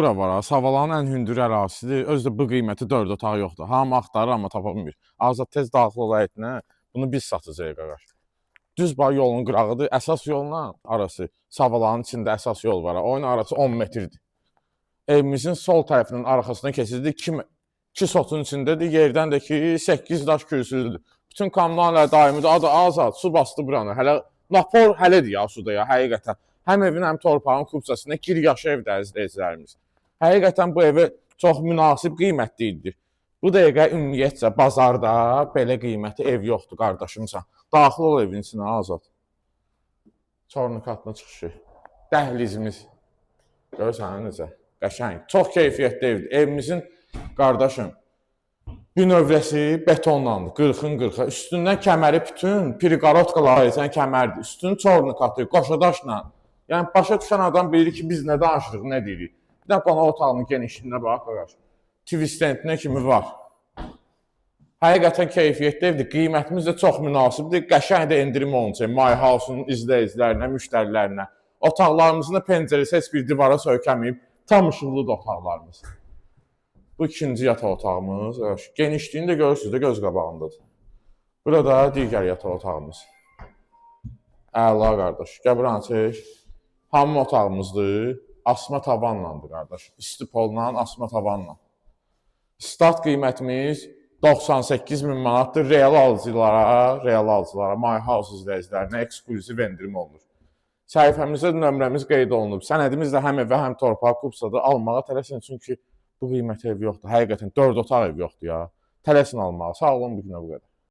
Bura var ha, Savalanın ən hündür ərazisidir. Özü də bu qiyməti 4 otaq yoxdur. Hamı axtarır, amma tapa bilmir. Azad tez daxil olaydı, bunu biz satacağıq qardaş. Düz bay yolun qırağıdır. Əsas yolla arası, Savalanın içində əsas yol var. Oyun arası 10 metrdir. Evimizin sol tərəfinin arxasından keçidir. 2 sotun içindədir. Yerdən də ki 8 daş kürsülüdür. Bütün kommunallar daimidir. Adı Azad, su bastı buranı. Hələ Napor hələdir ya suda ya, həqiqətən. Həm evin, həm torpağın kubsasında giriyaşı evdə izləyicilərimiz. Həqiqətən bu evə çox münasib qiymətli idi. Bu dəqiqə ümumiyyətcə bazarda belə qiymətli ev yoxdur qardaşımsan. Daxil ol evin içinə Azad. Çorlu katına çıxışı. Dəhlizimiz. Görürsən necə? Qəşəng. Çox keyfiyyətli evdir. Evimizin qardaşım bünövrəsi betonlandı. 40-ın 40-a. Üstündən kəməri bütün priqarodkalar edən kəmərdir. Üstünün çorlu katı, qoşadaşla. Yəni başa düşən adam bilir ki, biz nə danışırıq, nə deyirik. Bir də qonaq otağının genişliyinə bax, qardaş. TV standına kimi var. Həqiqətən keyfiyyətli evdir. Qiymətimiz də çox münasibdir. Qəşəng də endirim olunacaq. My House-un izləyicilərinə, müştərilərinə. Otaqlarımızın da pəncərəsi heç bir divara söykəməyib. Tam işıqlıdır otaqlarımız. Bu ikinci yataq otağımız. Genişliyini də görürsünüz də göz qabağındadır. Burada digər yataq otağımız. Əla qardaş. Gəl buranı çək. Hamam otağımızdır. Asma tavanlandır qardaş. İstipoldan asma tavanla. Start qiymətimiz 98 min manatdır. Real alıcılara, My House izləyicilərinə ekskluziv endirim olunur. Səhifəmizdə nömrəmiz qeyd olunub. Sənədimiz də həm evə, həm torpaq kubsada almağa tələsin. Çünki bu qiymət ev yoxdur. Həqiqətən 4 otaq ev yoxdur ya. Tələsin almağa. Sağ olun, bu günə bu qədər.